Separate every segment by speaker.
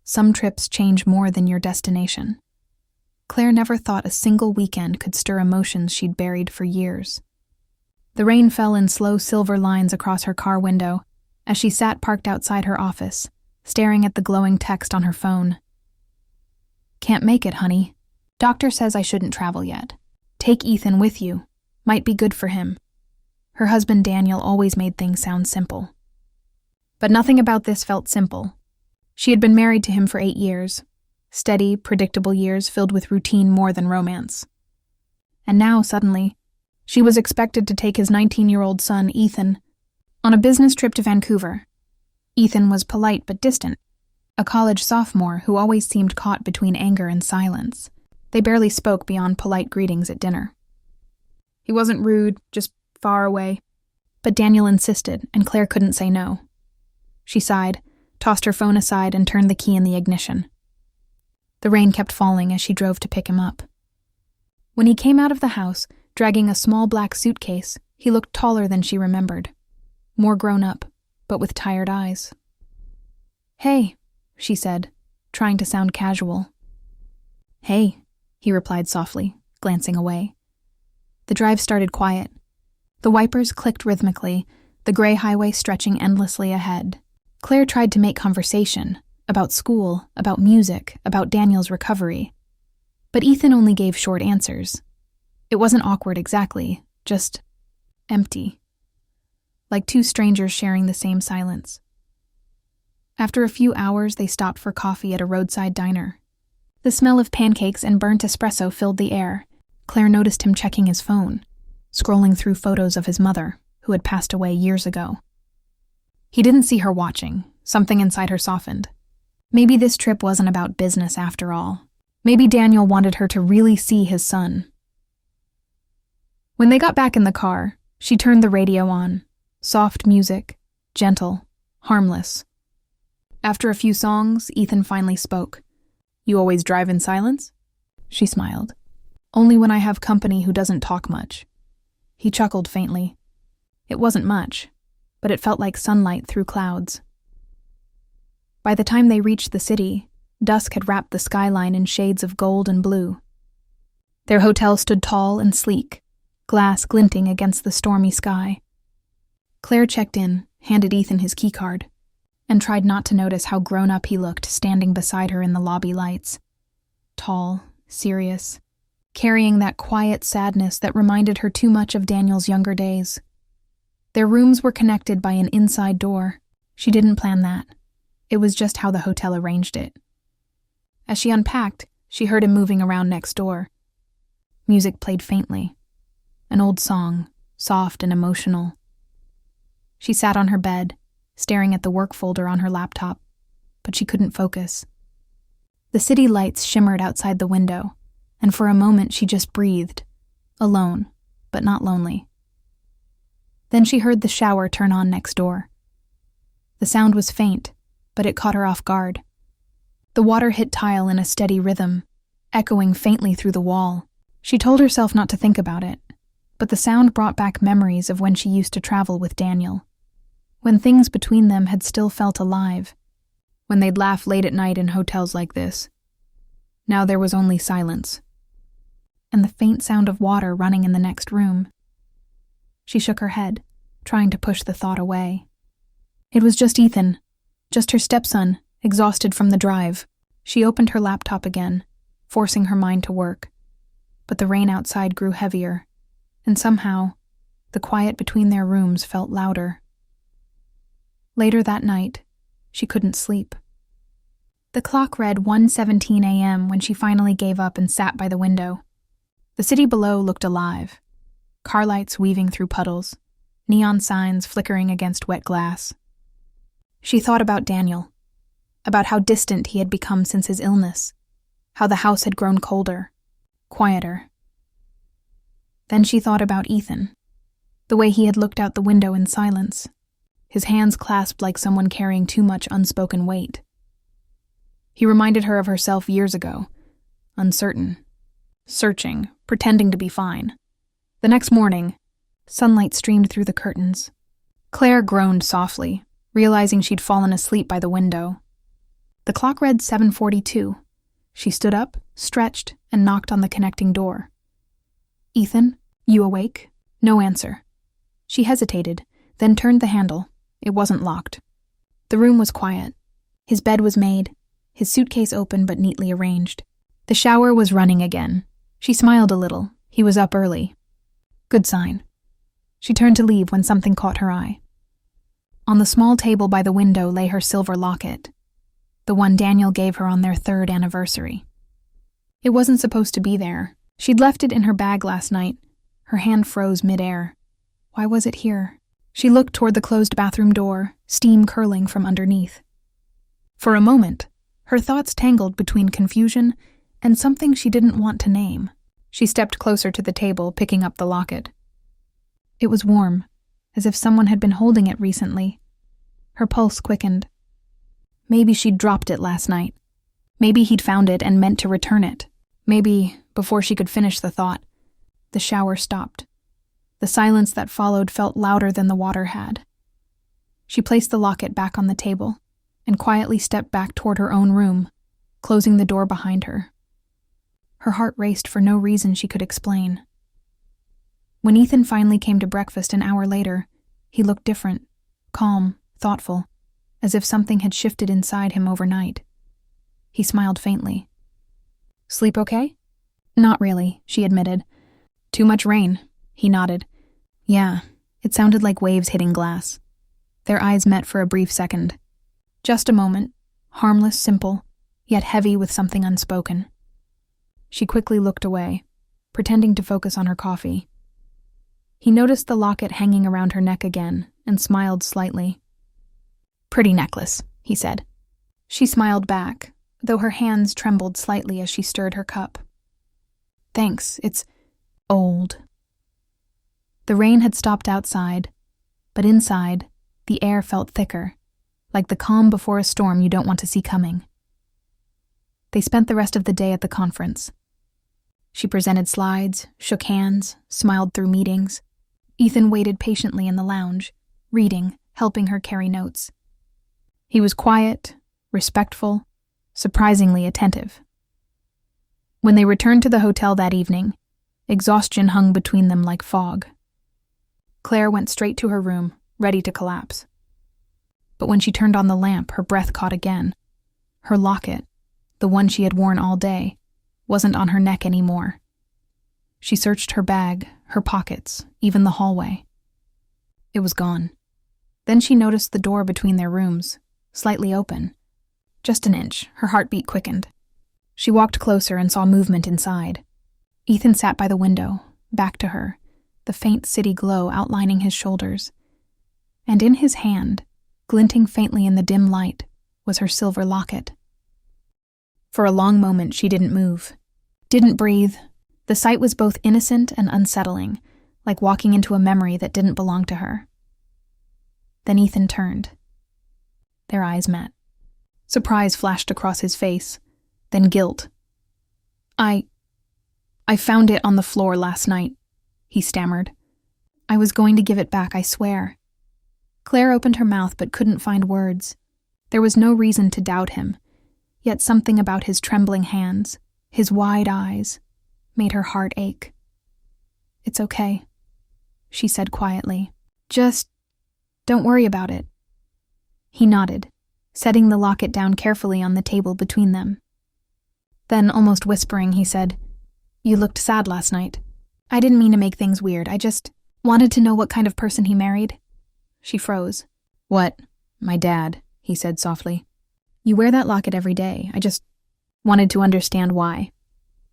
Speaker 1: some trips change more than your destination. Claire never thought a single weekend could stir emotions she'd buried for years. The rain fell in slow silver lines across her car window as she sat parked outside her office, staring at the glowing text on her phone. "Can't make it, honey. Doctor says I shouldn't travel yet. Take Ethan with you. Might be good for him." Her husband Daniel always made things sound simple. But nothing about this felt simple. She had been married to him for 8 years. Steady, predictable years filled with routine more than romance. And now, suddenly, she was expected to take his 19-year-old son, Ethan, on a business trip to Vancouver. Ethan was polite but distant, a college sophomore who always seemed caught between anger and silence. They barely spoke beyond polite greetings at dinner. He wasn't rude, just far away. But Daniel insisted, and Claire couldn't say no. She sighed, tossed her phone aside, and turned the key in the ignition. The rain kept falling as she drove to pick him up. When he came out of the house, dragging a small black suitcase, he looked taller than she remembered. More grown up, but with tired eyes. "Hey," she said, trying to sound casual. "Hey," he replied softly, glancing away. The drive started quiet. The wipers clicked rhythmically, the gray highway stretching endlessly ahead. Claire tried to make conversation, about school, about music, about Daniel's recovery. But Ethan only gave short answers. It wasn't awkward exactly, just empty. Like two strangers sharing the same silence. After a few hours, they stopped for coffee at a roadside diner. The smell of pancakes and burnt espresso filled the air. Claire noticed him checking his phone, scrolling through photos of his mother, who had passed away years ago. He didn't see her watching. Something inside her softened. Maybe this trip wasn't about business after all. Maybe Daniel wanted her to really see his son. When they got back in the car, she turned the radio on. Soft music, gentle, harmless. After a few songs, Ethan finally spoke. "You always drive in silence?" She smiled. "Only when I have company who doesn't talk much." He chuckled faintly. It wasn't much, but it felt like sunlight through clouds. By the time they reached the city, dusk had wrapped the skyline in shades of gold and blue. Their hotel stood tall and sleek, glass glinting against the stormy sky. Claire checked in, handed Ethan his keycard, and tried not to notice how grown up he looked standing beside her in the lobby lights. Tall, serious, carrying that quiet sadness that reminded her too much of Daniel's younger days. Their rooms were connected by an inside door. She didn't plan that. It was just how the hotel arranged it. As she unpacked, she heard him moving around next door. Music played faintly. An old song, soft and emotional. She sat on her bed, staring at the work folder on her laptop, but she couldn't focus. The city lights shimmered outside the window, and for a moment she just breathed, alone, but not lonely. Then she heard the shower turn on next door. The sound was faint, but it caught her off guard. The water hit tile in a steady rhythm, echoing faintly through the wall. She told herself not to think about it, but the sound brought back memories of when she used to travel with Daniel, when things between them had still felt alive, when they'd laugh late at night in hotels like this. Now there was only silence, and the faint sound of water running in the next room. She shook her head, trying to push the thought away. It was just Ethan, just her stepson, exhausted from the drive. She opened her laptop again, forcing her mind to work. But the rain outside grew heavier, and somehow, the quiet between their rooms felt louder. Later that night, she couldn't sleep. The clock read 1:17 a.m. when she finally gave up and sat by the window. The city below looked alive. Car lights weaving through puddles, neon signs flickering against wet glass. She thought about Daniel, about how distant he had become since his illness, how the house had grown colder, quieter. Then she thought about Ethan, the way he had looked out the window in silence, his hands clasped like someone carrying too much unspoken weight. He reminded her of herself years ago, uncertain, searching, pretending to be fine. The next morning, sunlight streamed through the curtains. Claire groaned softly, realizing she'd fallen asleep by the window. The clock read 7:42. She stood up, stretched, and knocked on the connecting door. "Ethan, you awake?" No answer. She hesitated, then turned the handle. It wasn't locked. The room was quiet. His bed was made, his suitcase open but neatly arranged. The shower was running again. She smiled a little. He was up early. Good sign. She turned to leave when something caught her eye. On the small table by the window lay her silver locket, the one Daniel gave her on their 3rd anniversary. It wasn't supposed to be there. She'd left it in her bag last night. Her hand froze midair. Why was it here? She looked toward the closed bathroom door, steam curling from underneath. For a moment, her thoughts tangled between confusion and something she didn't want to name. She stepped closer to the table, picking up the locket. It was warm, as if someone had been holding it recently. Her pulse quickened. Maybe she'd dropped it last night. Maybe he'd found it and meant to return it. Maybe, before she could finish the thought, the shower stopped. The silence that followed felt louder than the water had. She placed the locket back on the table and quietly stepped back toward her own room, closing the door behind her. Her heart raced for no reason she could explain. When Ethan finally came to breakfast an hour later, he looked different, calm, thoughtful, as if something had shifted inside him overnight. He smiled faintly. "Sleep okay?" "Not really," she admitted. "Too much rain." He nodded. "Yeah, it sounded like waves hitting glass." Their eyes met for a brief second. Just a moment, harmless, simple, yet heavy with something unspoken. She quickly looked away, pretending to focus on her coffee. He noticed the locket hanging around her neck again and smiled slightly. "Pretty necklace," he said. She smiled back, though her hands trembled slightly as she stirred her cup. "Thanks, it's old." The rain had stopped outside, but inside, the air felt thicker, like the calm before a storm you don't want to see coming. They spent the rest of the day at the conference. She presented slides, shook hands, smiled through meetings. Ethan waited patiently in the lounge, reading, helping her carry notes. He was quiet, respectful, surprisingly attentive. When they returned to the hotel that evening, exhaustion hung between them like fog. Claire went straight to her room, ready to collapse. But when she turned on the lamp, her breath caught again. Her locket, the one she had worn all day, wasn't on her neck anymore. She searched her bag, her pockets, even the hallway. It was gone. Then she noticed the door between their rooms, slightly open. Just an inch, her heartbeat quickened. She walked closer and saw movement inside. Ethan sat by the window, back to her, the faint city glow outlining his shoulders. And in his hand, glinting faintly in the dim light, was her silver locket. For a long moment she didn't move, didn't breathe. The sight was both innocent and unsettling, like walking into a memory that didn't belong to her. Then Ethan turned. Their eyes met. Surprise flashed across his face, then guilt. I found it on the floor last night," he stammered. "I was going to give it back, I swear." Claire opened her mouth but couldn't find words. There was no reason to doubt him, yet something about his trembling hands, his wide eyes, made her heart ache. "It's okay," she said quietly. "Just don't worry about it." He nodded, setting the locket down carefully on the table between them. Then, almost whispering, he said, "You looked sad last night. I didn't mean to make things weird. I just wanted to know what kind of person he married." She froze. "What? My dad," he said softly. "You wear that locket every day. I just wanted to understand why."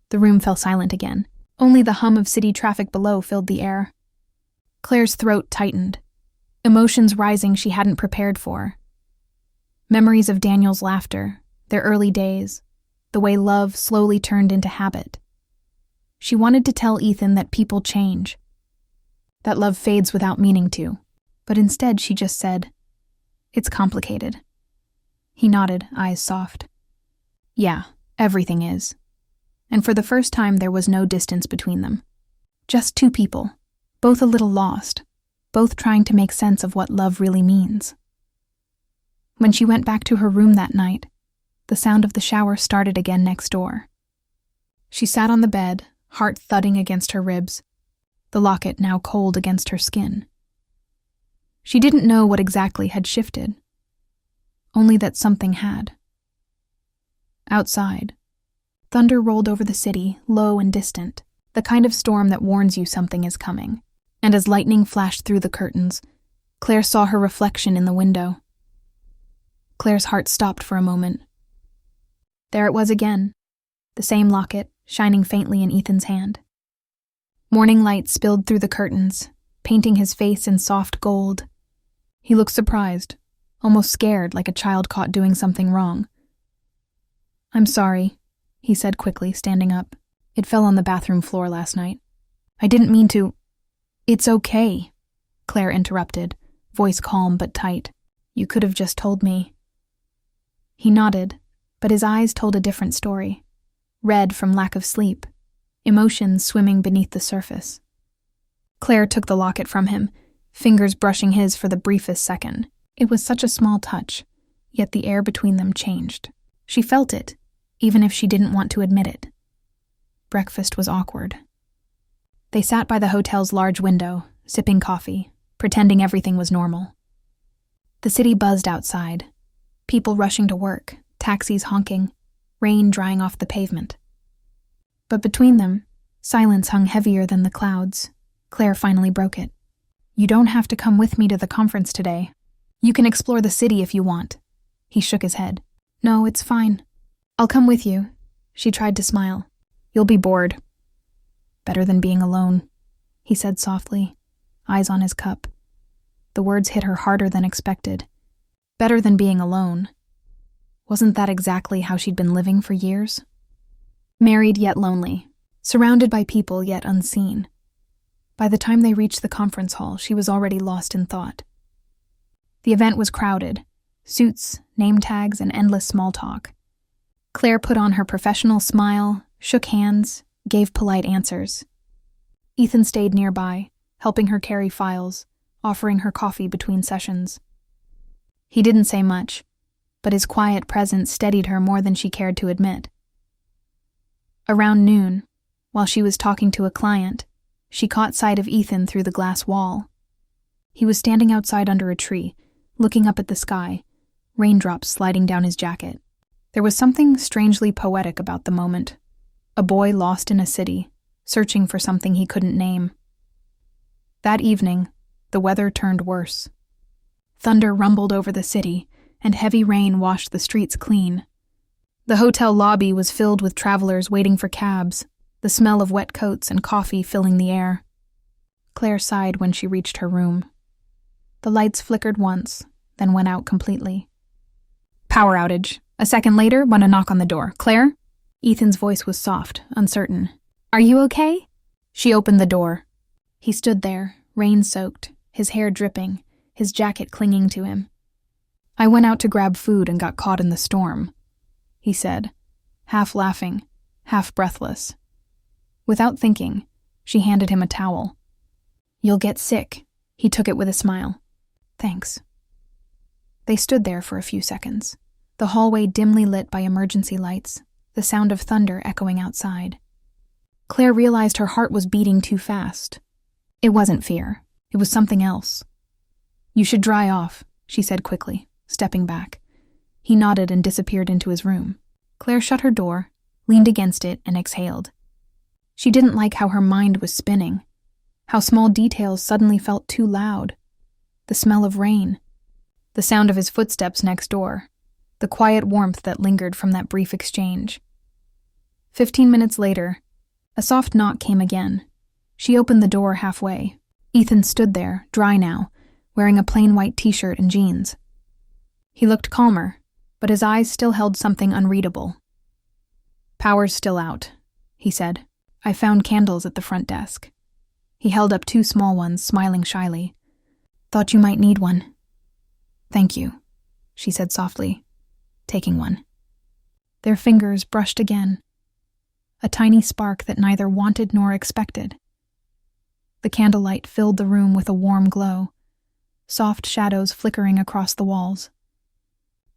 Speaker 1: The room fell silent again. Only the hum of city traffic below filled the air. Claire's throat tightened, emotions rising she hadn't prepared for. Memories of Daniel's laughter, their early days, the way love slowly turned into habit. She wanted to tell Ethan that people change, that love fades without meaning to, but instead she just said, "It's complicated." He nodded, eyes soft. "Yeah, everything is." And for the first time there was no distance between them. Just two people, both a little lost, both trying to make sense of what love really means. When she went back to her room that night, The sound of the shower started again next door. She sat on the bed, heart thudding against her ribs, the locket now cold against her skin. She didn't know what exactly had shifted, only that something had. Outside, thunder rolled over the city, low and distant, the kind of storm that warns you something is coming. And as lightning flashed through the curtains, Claire saw her reflection in the window. Claire's heart stopped for a moment. There it was again, the same locket, shining faintly in Ethan's hand. Morning light spilled through the curtains, painting his face in soft gold. He looked surprised, almost scared, like a child caught doing something wrong. "I'm sorry," he said quickly, standing up. "It fell on the bathroom floor last night. I didn't mean to—" "It's okay," Claire interrupted, voice calm but tight. "You could have just told me." He nodded, but his eyes told a different story. Red from lack of sleep, emotions swimming beneath the surface. Claire took the locket from him, fingers brushing his for the briefest second. It was such a small touch, yet the air between them changed. She felt it, even if she didn't want to admit it. Breakfast was awkward. They sat by the hotel's large window, sipping coffee, pretending everything was normal. The city buzzed outside, people rushing to work, taxis honking, rain drying off the pavement. But between them, silence hung heavier than the clouds. Claire finally broke it. "You don't have to come with me to the conference today. You can explore the city if you want." He shook his head. "No, it's fine. I'll come with you." She tried to smile. "You'll be bored." "Better than being alone," he said softly, eyes on his cup. The words hit her harder than expected. Better than being alone. Wasn't that exactly how she'd been living for years? Married yet lonely, surrounded by people yet unseen. By the time they reached the conference hall, she was already lost in thought. The event was crowded, suits, name tags, and endless small talk. Claire put on her professional smile, shook hands, gave polite answers. Ethan stayed nearby, helping her carry files, offering her coffee between sessions. He didn't say much, but his quiet presence steadied her more than she cared to admit. Around noon, while she was talking to a client, she caught sight of Ethan through the glass wall. He was standing outside under a tree, looking up at the sky, raindrops sliding down his jacket. There was something strangely poetic about the moment. A boy lost in a city, searching for something he couldn't name. That evening, the weather turned worse. Thunder rumbled over the city, and heavy rain washed the streets clean. The hotel lobby was filled with travelers waiting for cabs, the smell of wet coats and coffee filling the air. Claire sighed when she reached her room. The lights flickered once, then went out completely. Power outage. A second later, went a knock on the door. "Claire?" Ethan's voice was soft, uncertain. "Are you okay?" She opened the door. He stood there, rain-soaked, his hair dripping, his jacket clinging to him. "I went out to grab food and got caught in the storm," he said, half laughing, half breathless. Without thinking, she handed him a towel. "You'll get sick." He took it with a smile. "Thanks." They stood there for a few seconds, the hallway dimly lit by emergency lights, the sound of thunder echoing outside. Claire realized her heart was beating too fast. It wasn't fear. It was something else. "You should dry off," she said quickly, stepping back. He nodded and disappeared into his room. Claire shut her door, leaned against it, and exhaled. She didn't like how her mind was spinning, how small details suddenly felt too loud. The smell of rain, the sound of his footsteps next door, the quiet warmth that lingered from that brief exchange. 15 minutes later, a soft knock came again. She opened the door halfway. Ethan stood there, dry now, wearing a plain white t-shirt and jeans. He looked calmer, but his eyes still held something unreadable. "Power's still out," he said. "I found candles at the front desk." He held up 2 small ones, smiling shyly. "Thought you might need one." "Thank you," she said softly, taking one. Their fingers brushed again, a tiny spark that neither wanted nor expected. The candlelight filled the room with a warm glow, soft shadows flickering across the walls.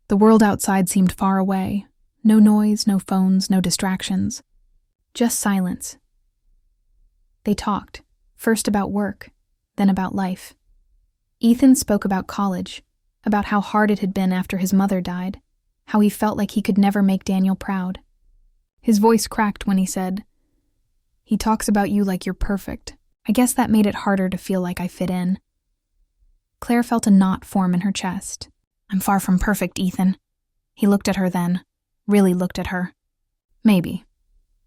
Speaker 1: The world outside seemed far away, No noise, no phones, no distractions. Just silence. They talked, first about work, then about life. Ethan spoke about college, about how hard it had been after his mother died, how he felt like he could never make Daniel proud. His voice cracked when he said, "He talks about you like you're perfect. I guess that made it harder to feel like I fit in." Claire felt a knot form in her chest. "I'm far from perfect, Ethan." He looked at her then, really looked at her. "Maybe,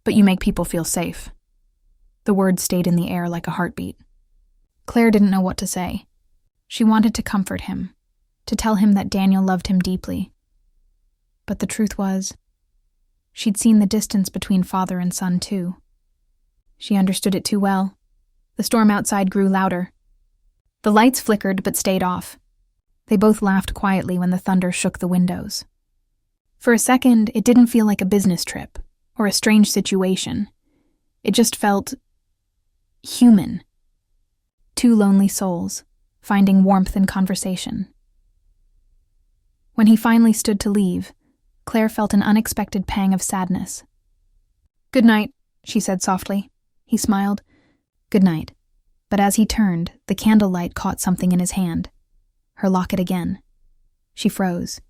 Speaker 1: but you make people feel safe." The words stayed in the air like a heartbeat. Claire didn't know what to say. She wanted to comfort him, to tell him that Daniel loved him deeply. But the truth was, she'd seen the distance between father and son too. She understood it too well. The storm outside grew louder. The lights flickered but stayed off. They both laughed quietly when the thunder shook the windows. For a second, it didn't feel like a business trip or a strange situation. It just felt human. Two lonely souls, finding warmth in conversation. When he finally stood to leave, Claire felt an unexpected pang of sadness. "Good night," she said softly. He smiled. "Good night." But as he turned, the candlelight caught something in his hand. Her locket again. She froze.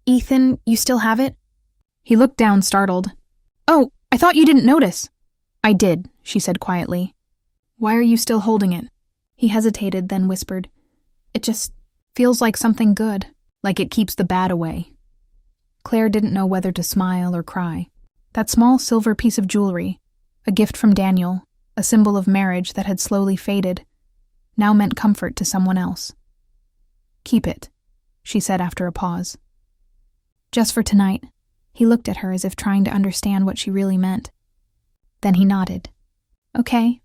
Speaker 1: "Ethan, you still have it?" He looked down, startled. "Oh, I thought you didn't notice." "I did," she said quietly. "Why are you still holding it?" He hesitated, then whispered, "It just feels like something good, like it keeps the bad away." Claire didn't know whether to smile or cry. That small silver piece of jewelry, a gift from Daniel, a symbol of marriage that had slowly faded, now meant comfort to someone else. "Keep it," she said after a pause. "Just for tonight." He looked at her as if trying to understand what she really meant. Then he nodded. "Okay."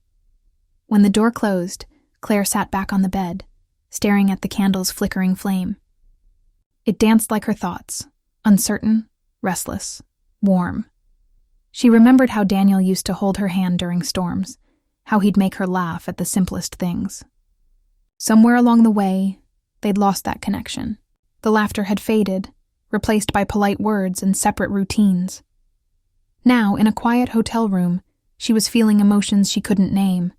Speaker 1: When the door closed, Claire sat back on the bed, staring at the candle's flickering flame. It danced like her thoughts, uncertain, restless, warm. She remembered how Daniel used to hold her hand during storms, how he'd make her laugh at the simplest things. Somewhere along the way, they'd lost that connection. The laughter had faded, replaced by polite words and separate routines. Now, in a quiet hotel room, she was feeling emotions she couldn't name.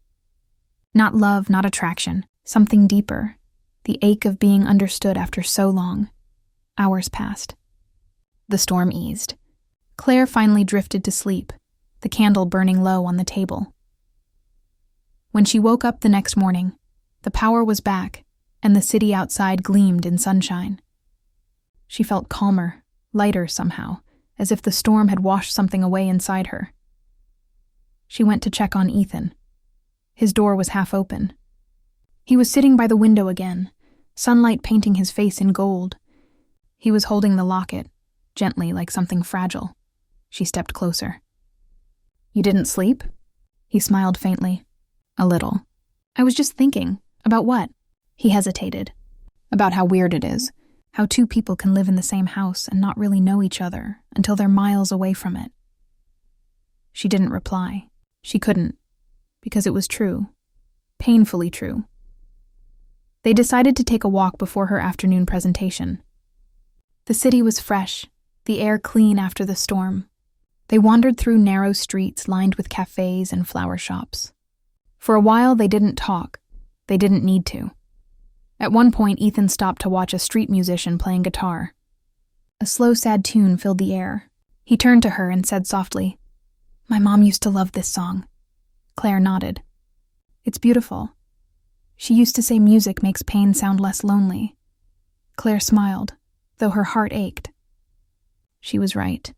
Speaker 1: Not love, not attraction, something deeper, the ache of being understood after so long. Hours passed. The storm eased. Claire finally drifted to sleep, the candle burning low on the table. When she woke up the next morning, the power was back, and the city outside gleamed in sunshine. She felt calmer, lighter somehow, as if the storm had washed something away inside her. She went to check on Ethan. His door was half open. He was sitting by the window again, sunlight painting his face in gold. He was holding the locket, gently like something fragile. She stepped closer. "You didn't sleep?" He smiled faintly. "A little." "I was just thinking." "About what?" He hesitated. "About how weird it is. How two people can live in the same house and not really know each other until they're miles away from it." She didn't reply. She couldn't, because it was true. Painfully true. They decided to take a walk before her afternoon presentation. The city was fresh, the air clean after the storm. They wandered through narrow streets lined with cafes and flower shops. For a while they didn't talk. They didn't need to. At one point, Ethan stopped to watch a street musician playing guitar. A slow, sad tune filled the air. He turned to her and said softly, "My mom used to love this song." Claire nodded. "It's beautiful. She used to say music makes pain sound less lonely." Claire smiled, though her heart ached. She was right.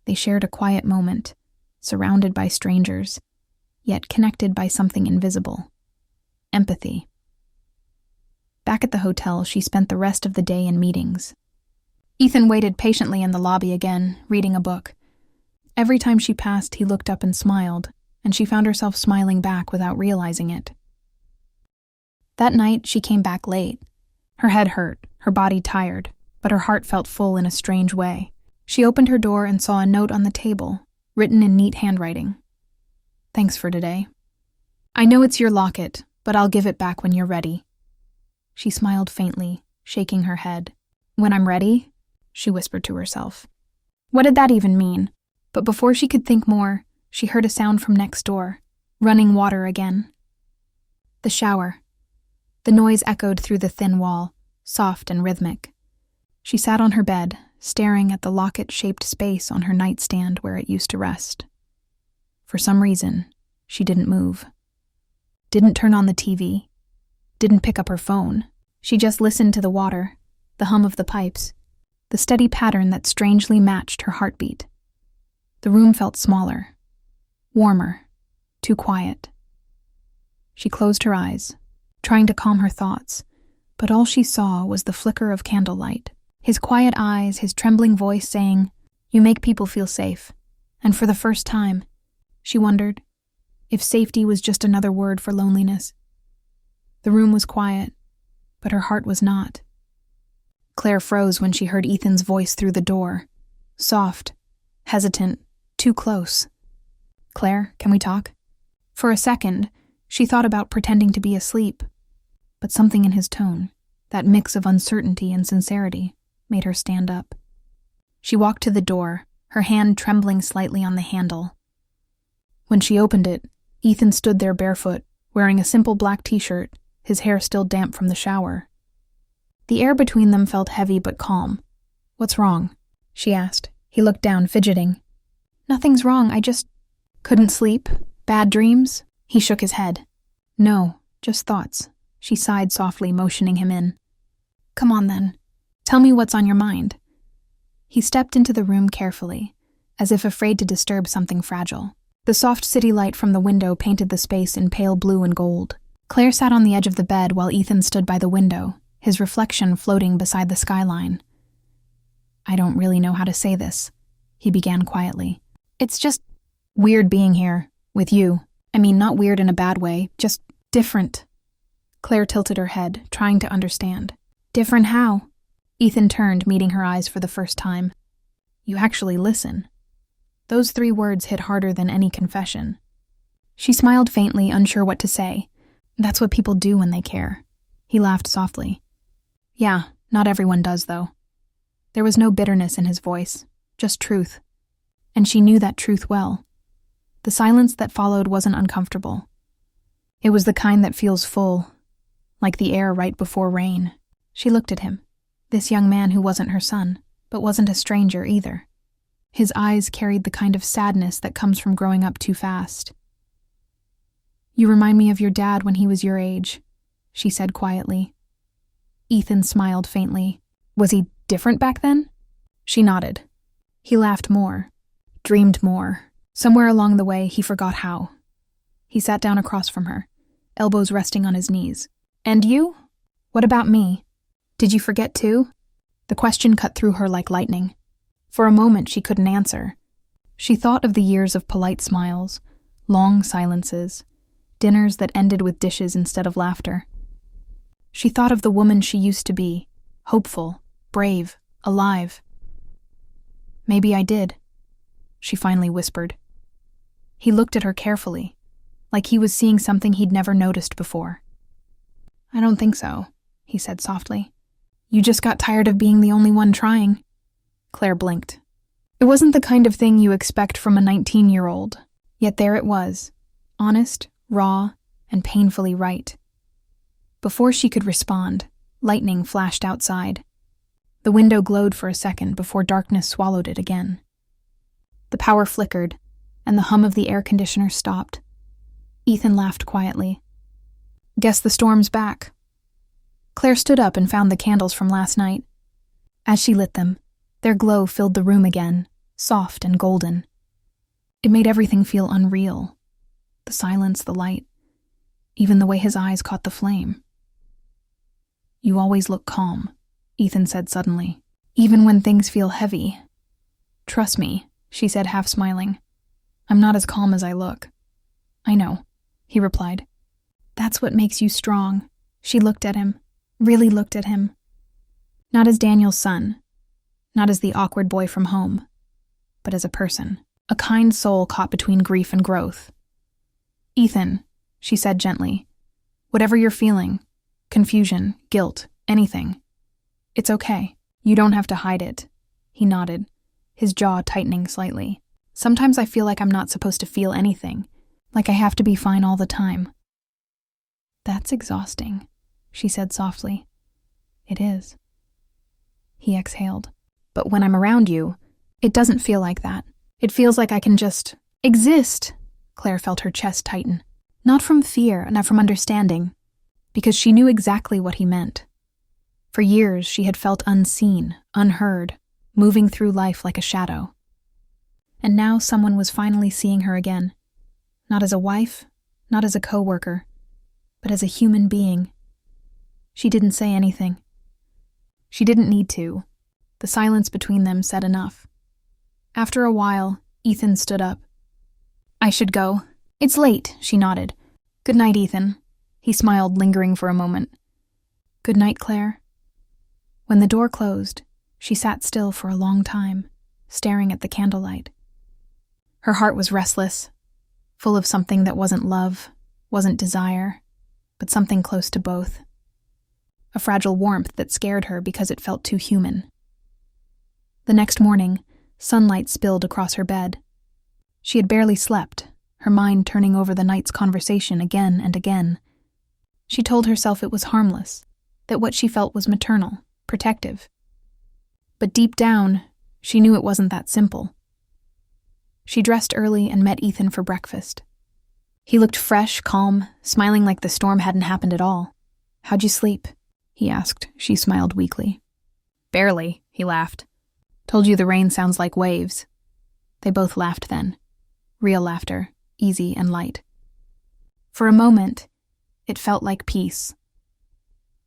Speaker 1: They shared a quiet moment, surrounded by strangers, yet connected by something invisible. Empathy. Back at the hotel, she spent the rest of the day in meetings. Ethan waited patiently in the lobby again, reading a book. Every time she passed, he looked up and smiled, and she found herself smiling back without realizing it. That night, she came back late. Her head hurt, her body tired, but her heart felt full in a strange way. She opened her door and saw a note on the table, written in neat handwriting. "Thanks for today. I know it's your locket, but I'll give it back when you're ready." She smiled faintly, shaking her head. "When I'm ready?" she whispered to herself. What did that even mean? But before she could think more, she heard a sound from next door, running water again. The shower. The noise echoed through the thin wall, soft and rhythmic. She sat on her bed, staring at the locket-shaped space on her nightstand where it used to rest. For some reason, she didn't move. Didn't turn on the TV. Didn't pick up her phone. She just listened to the water, the hum of the pipes, the steady pattern that strangely matched her heartbeat. The room felt smaller, warmer, too quiet. She closed her eyes, trying to calm her thoughts, but all she saw was the flicker of candlelight. His quiet eyes, his trembling voice saying, "You make people feel safe." And for the first time, she wondered if safety was just another word for loneliness. The room was quiet, but her heart was not. Claire froze when she heard Ethan's voice through the door. Soft, hesitant, too close. "Claire, can we talk?" For a second, she thought about pretending to be asleep, but something in his tone, that mix of uncertainty and sincerity, made her stand up. She walked to the door, her hand trembling slightly on the handle. When she opened it, Ethan stood there barefoot, wearing a simple black t-shirt, his hair still damp from the shower. The air between them felt heavy but calm. "What's wrong?" she asked. He looked down, fidgeting. "Nothing's wrong, I just couldn't sleep. Bad dreams?" He shook his head. "No, just thoughts." She sighed softly, motioning him in. "Come on then. Tell me what's on your mind." He stepped into the room carefully, as if afraid to disturb something fragile. The soft city light from the window painted the space in pale blue and gold. Claire sat on the edge of the bed while Ethan stood by the window, his reflection floating beside the skyline. "I don't really know how to say this," he began quietly. "It's just weird being here, with you. I mean, not weird in a bad way, just different." Claire tilted her head, trying to understand. "Different how?" Ethan turned, meeting her eyes for the first time. "You actually listen." Those 3 words hit harder than any confession. She smiled faintly, unsure what to say. "That's what people do when they care." He laughed softly. "Yeah, not everyone does, though." There was no bitterness in his voice, just truth. And she knew that truth well. The silence that followed wasn't uncomfortable. It was the kind that feels full, like the air right before rain. She looked at him, this young man who wasn't her son, but wasn't a stranger either. His eyes carried the kind of sadness that comes from growing up too fast. "You remind me of your dad when he was your age," she said quietly. Ethan smiled faintly. "Was he different back then?" She nodded. He laughed more, dreamed more. Somewhere along the way, he forgot how. He sat down across from her, elbows resting on his knees. "And you? What about me? Did you forget too?" The question cut through her like lightning. For a moment, she couldn't answer. She thought of the years of polite smiles, long silences, dinners that ended with dishes instead of laughter. She thought of the woman she used to be, hopeful, brave, alive. "Maybe I did," she finally whispered. He looked at her carefully, like he was seeing something he'd never noticed before. "I don't think so," he said softly. "You just got tired of being the only one trying." Claire blinked. It wasn't the kind of thing you expect from a 19-year-old, yet there it was, honest, raw, and painfully right. Before she could respond, lightning flashed outside. The window glowed for a second before darkness swallowed it again. The power flickered, and the hum of the air conditioner stopped. Ethan laughed quietly. "Guess the storm's back." Claire stood up and found the candles from last night. As she lit them, their glow filled the room again, soft and golden. It made everything feel unreal. The silence, the light, even the way his eyes caught the flame. "You always look calm," Ethan said suddenly, "even when things feel heavy." "Trust me," she said, half smiling. "I'm not as calm as I look." "I know," he replied. "That's what makes you strong." She looked at him, really looked at him. Not as Daniel's son, not as the awkward boy from home, but as a person, a kind soul caught between grief and growth. "Ethan," she said gently, "whatever you're feeling, confusion, guilt, anything, it's okay. You don't have to hide it." He nodded, his jaw tightening slightly. Sometimes I feel like I'm not supposed to feel anything, like I have to be fine all the time. That's exhausting, she said softly. It is. He exhaled. But when I'm around you, it doesn't feel like that. It feels like I can just exist. Claire felt her chest tighten. Not from fear, not from understanding, because she knew exactly what he meant. For years, she had felt unseen, unheard, moving through life like a shadow. And now someone was finally seeing her again. Not as a wife, not as a co-worker, but as a human being. She didn't say anything. She didn't need to. The silence between them said enough. After a while, Ethan stood up. I should go. It's late, she nodded. Good night, Ethan. He smiled, lingering for a moment. Good night, Claire. When the door closed, she sat still for a long time, staring at the candlelight. Her heart was restless, full of something that wasn't love, wasn't desire, but something close to both. A fragile warmth that scared her because it felt too human. The next morning, sunlight spilled across her bed. She had barely slept, her mind turning over the night's conversation again and again. She told herself it was harmless, that what she felt was maternal, protective. But deep down, she knew it wasn't that simple. She dressed early and met Ethan for breakfast. He looked fresh, calm, smiling like the storm hadn't happened at all. How'd you sleep? He asked. She smiled weakly. Barely, he laughed. Told you the rain sounds like waves. They both laughed then. Real laughter, easy and light. For a moment, it felt like peace.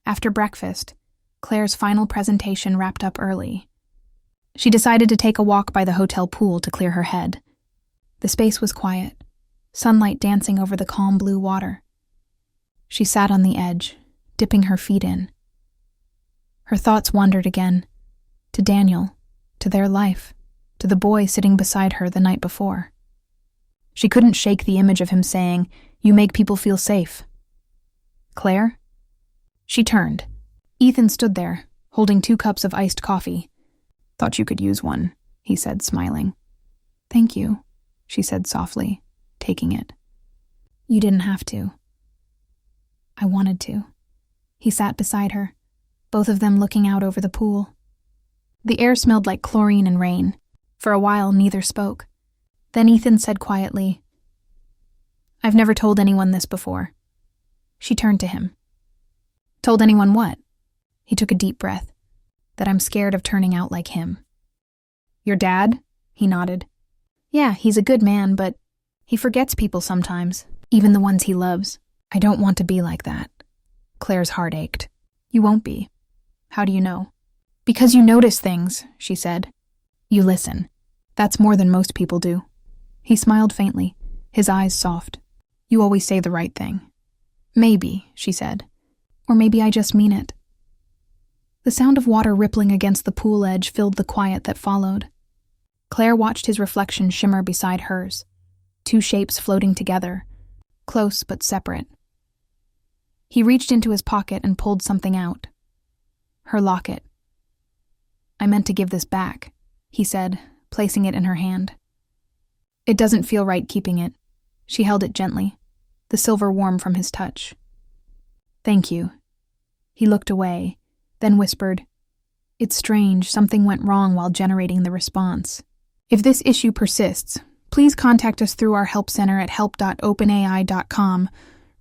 Speaker 1: After breakfast, Claire's final presentation wrapped up early. She decided to take a walk by the hotel pool to clear her head. The space was quiet, sunlight dancing over the calm blue water. She sat on the edge, dipping her feet in. Her thoughts wandered again, to Daniel, to their life, to the boy sitting beside her the night before. She couldn't shake the image of him saying, "You make people feel safe." Claire? She turned. Ethan stood there, holding 2 cups of iced coffee. Thought you could use one, he said, smiling. Thank you, she said softly, taking it. You didn't have to. I wanted to. He sat beside her, both of them looking out over the pool. The air smelled like chlorine and rain. For a while, neither spoke. Then Ethan said quietly, I've never told anyone this before. She turned to him. Told anyone what? He took a deep breath. That I'm scared of turning out like him. Your dad? He nodded. Yeah, he's a good man, but he forgets people sometimes, even the ones he loves. I don't want to be like that. Claire's heart ached. You won't be. How do you know? Because you notice things, she said. You listen. That's more than most people do. He smiled faintly, his eyes soft. You always say the right thing. Maybe, she said. Or maybe I just mean it. The sound of water rippling against the pool edge filled the quiet that followed. Claire watched his reflection shimmer beside hers, 2 shapes floating together, close but separate. He reached into his pocket and pulled something out. Her locket. I meant to give this back, he said, placing it in her hand. It doesn't feel right keeping it. She held it gently, the silver warm from his touch. Thank you. He looked away, then whispered, It's strange, something went wrong while generating the response. If this issue persists, please contact us through our help center at help.openai.com.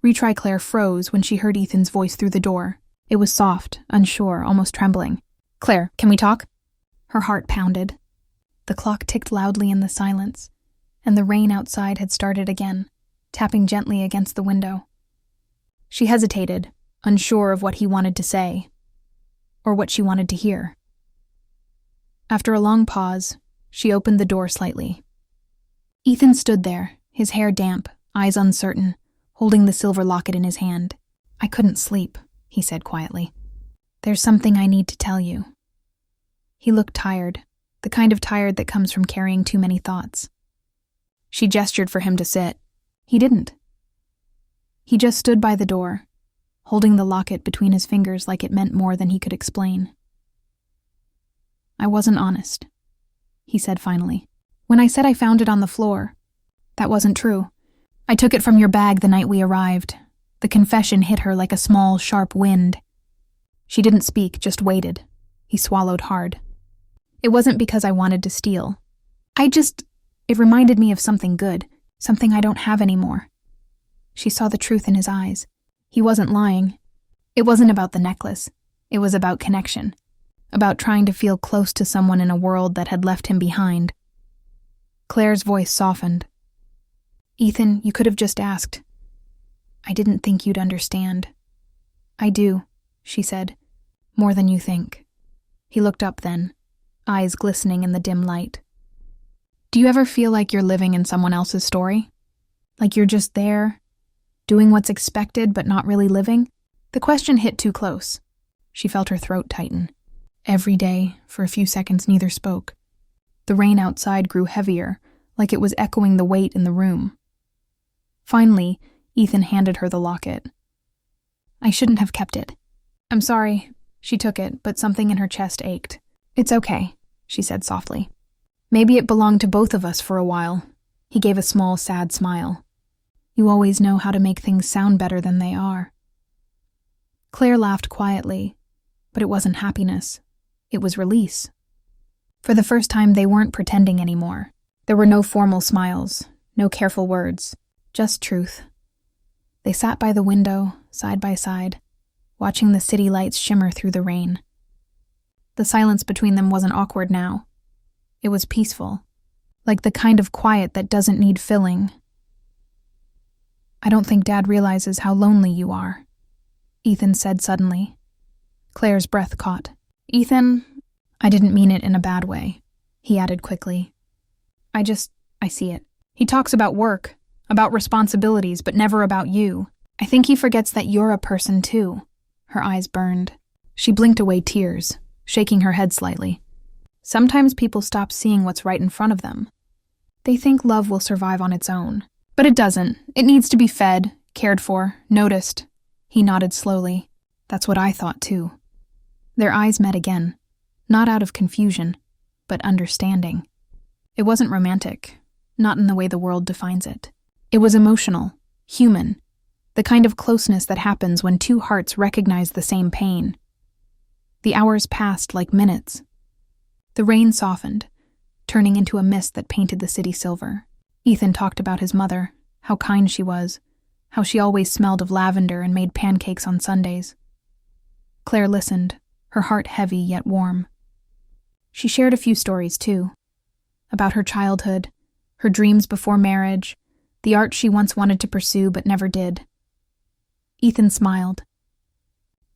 Speaker 1: Retry Claire froze when she heard Ethan's voice through the door. It was soft, unsure, almost trembling. Claire, can we talk? Her heart pounded. The clock ticked loudly in the silence, and the rain outside had started again, tapping gently against the window. She hesitated, unsure of what he wanted to say, or what she wanted to hear. After a long pause, she opened the door slightly. Ethan stood there, his hair damp, eyes uncertain, holding the silver locket in his hand. I couldn't sleep, he said quietly. There's something I need to tell you. He looked tired, the kind of tired that comes from carrying too many thoughts. She gestured for him to sit. He didn't. He just stood by the door, holding the locket between his fingers like it meant more than he could explain. I wasn't honest. he said finally. When I said I found it on the floor, that wasn't true. I took it from your bag the night we arrived. The confession hit her like a small, sharp wind. She didn't speak, just waited. He swallowed hard. It wasn't because I wanted to steal. It reminded me of something good, something I don't have anymore. She saw the truth in his eyes. He wasn't lying. It wasn't about the necklace. It was about connection. About trying to feel close to someone in a world that had left him behind. Claire's voice softened. Ethan, you could have just asked. I didn't think you'd understand. I do, she said. More than you think. He looked up then, eyes glistening in the dim light. Do you ever feel like you're living in someone else's story? Like you're just there, doing what's expected but not really living? The question hit too close. She felt her throat tighten. Every day, for a few seconds, neither spoke. The rain outside grew heavier, like it was echoing the weight in the room. Finally, Ethan handed her the locket. I shouldn't have kept it. I'm sorry. She took it, but something in her chest ached. It's okay, she said softly. Maybe it belonged to both of us for a while. He gave a small, sad smile. You always know how to make things sound better than they are. Claire laughed quietly, but it wasn't happiness. It was release. For the first time, they weren't pretending anymore. There were no formal smiles, no careful words, just truth. They sat by the window, side by side, watching the city lights shimmer through the rain. The silence between them wasn't awkward now. It was peaceful, like the kind of quiet that doesn't need filling. I don't think Dad realizes how lonely you are, Ethan said suddenly. Claire's breath caught. Ethan, I didn't mean it in a bad way, he added quickly. I see it. He talks about work, about responsibilities, but never about you. I think he forgets that you're a person too. Her eyes burned. She blinked away tears, shaking her head slightly. Sometimes people stop seeing what's right in front of them. They think love will survive on its own. But it doesn't. It needs to be fed, cared for, noticed. He nodded slowly. That's what I thought too. Their eyes met again, not out of confusion, but understanding. It wasn't romantic, not in the way the world defines it. It was emotional, human, the kind of closeness that happens when two hearts recognize the same pain. The hours passed like minutes. The rain softened, turning into a mist that painted the city silver. Ethan talked about his mother, how kind she was, how she always smelled of lavender and made pancakes on Sundays. Claire listened, her heart heavy yet warm. She shared a few stories, too, about her childhood, her dreams before marriage, the art she once wanted to pursue but never did. Ethan smiled.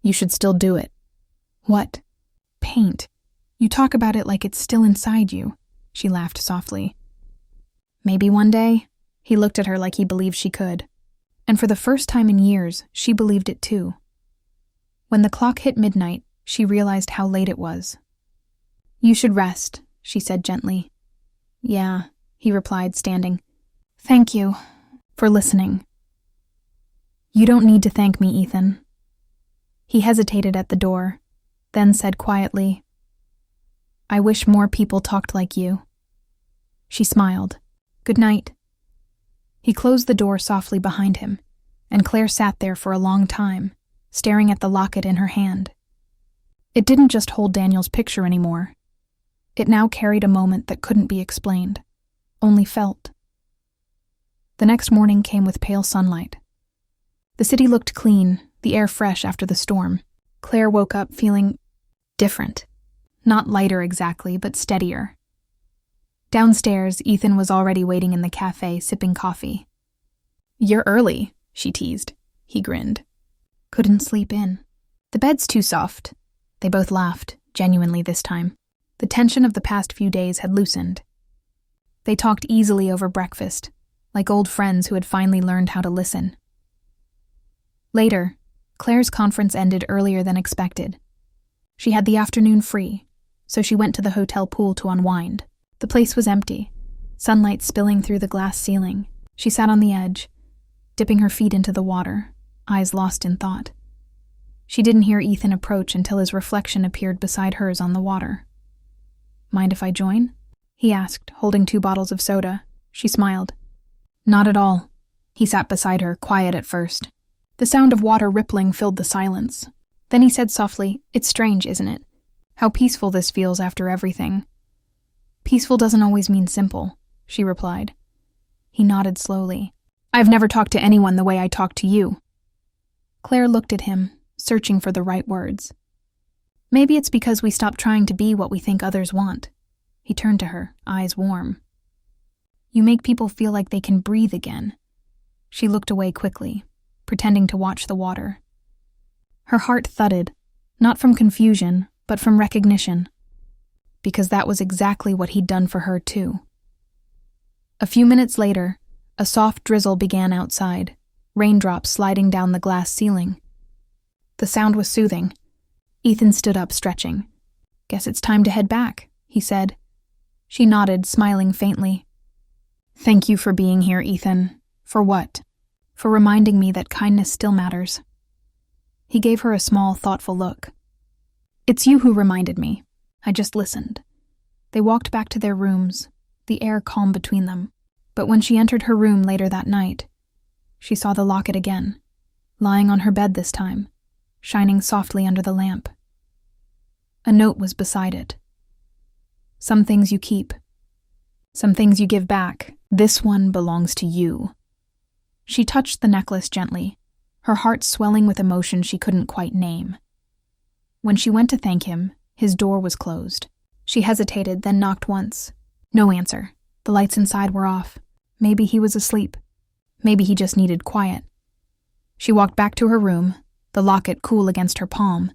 Speaker 1: You should still do it. What? Paint. You talk about it like it's still inside you, she laughed softly. Maybe one day. He looked at her like he believed she could. And for the first time in years, she believed it too. When the clock hit midnight, she realized how late it was. You should rest, she said gently. Yeah, he replied, standing. Thank you for listening. You don't need to thank me, Ethan. He hesitated at the door, then said quietly, I wish more people talked like you. She smiled. Good night. He closed the door softly behind him, and Claire sat there for a long time, staring at the locket in her hand. It didn't just hold Daniel's picture anymore. It now carried a moment that couldn't be explained, only felt. The next morning came with pale sunlight. The city looked clean, the air fresh after the storm. Claire woke up feeling different. Not lighter exactly, but steadier. Downstairs, Ethan was already waiting in the cafe, sipping coffee. You're early, she teased. He grinned. Couldn't sleep in. The bed's too soft. They both laughed, genuinely this time. The tension of the past few days had loosened. They talked easily over breakfast, like old friends who had finally learned how to listen. Later, Claire's conference ended earlier than expected. She had the afternoon free, so she went to the hotel pool to unwind. The place was empty, sunlight spilling through the glass ceiling. She sat on the edge, dipping her feet into the water, eyes lost in thought. She didn't hear Ethan approach until his reflection appeared beside hers on the water. Mind if I join? he asked, holding 2 bottles of soda. She smiled. Not at all. He sat beside her, quiet at first. The sound of water rippling filled the silence. Then he said softly, "It's strange, isn't it? How peaceful this feels after everything." "Peaceful doesn't always mean simple," she replied. He nodded slowly. "I've never talked to anyone the way I talk to you." Claire looked at him, searching for the right words. "Maybe it's because we stopped trying to be what we think others want." He turned to her, eyes warm. "You make people feel like they can breathe again." She looked away quickly, pretending to watch the water. Her heart thudded, not from confusion, but from recognition, because that was exactly what he'd done for her too. A few minutes later, a soft drizzle began outside, raindrops sliding down the glass ceiling. The sound was soothing. Ethan stood up, stretching. "Guess it's time to head back," he said. She nodded, smiling faintly. "Thank you for being here, Ethan." "For what?" "For reminding me that kindness still matters." He gave her a small, thoughtful look. "It's you who reminded me. I just listened." They walked back to their rooms, the air calm between them. But when she entered her room later that night, she saw the locket again, lying on her bed this time, shining softly under the lamp. A note was beside it. "Some things you keep. Some things you give back. This one belongs to you." She touched the necklace gently, her heart swelling with emotion she couldn't quite name. When she went to thank him, his door was closed. She hesitated, then knocked once. No answer. The lights inside were off. Maybe he was asleep. Maybe he just needed quiet. She walked back to her room, the locket cool against her palm,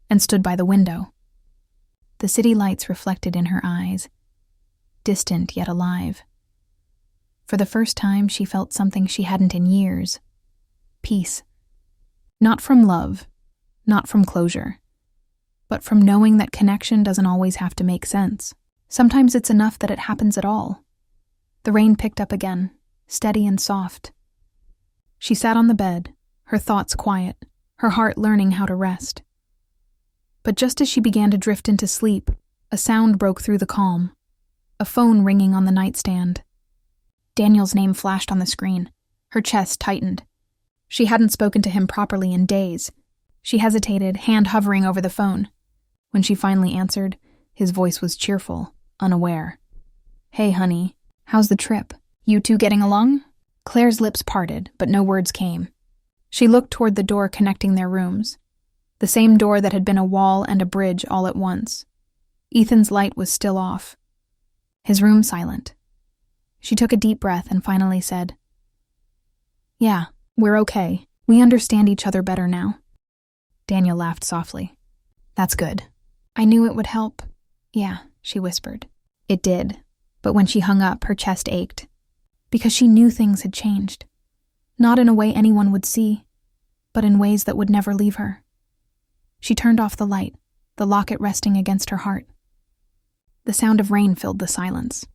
Speaker 1: and stood by the window. The city lights reflected in her eyes, distant yet alive. For the first time, she felt something she hadn't in years. Peace. Not from love, not from closure, but from knowing that connection doesn't always have to make sense. Sometimes it's enough that it happens at all. The rain picked up again, steady and soft. She sat on the bed, her thoughts quiet, her heart learning how to rest. But just as she began to drift into sleep, a sound broke through the calm. A phone ringing on the nightstand. Daniel's name flashed on the screen. Her chest tightened. She hadn't spoken to him properly in days. She hesitated, hand hovering over the phone. When she finally answered, his voice was cheerful, unaware. "Hey, honey, how's the trip? You two getting along?" Claire's lips parted, but no words came. She looked toward the door connecting their rooms. The same door that had been a wall and a bridge all at once. Ethan's light was still off. His room silent. She took a deep breath and finally said, "Yeah, we're okay. We understand each other better now." Daniel laughed softly. "That's good. I knew it would help." "Yeah," she whispered. It did, but when she hung up, her chest ached. Because she knew things had changed. Not in a way anyone would see, but in ways that would never leave her. She turned off the light, the locket resting against her heart. The sound of rain filled the silence.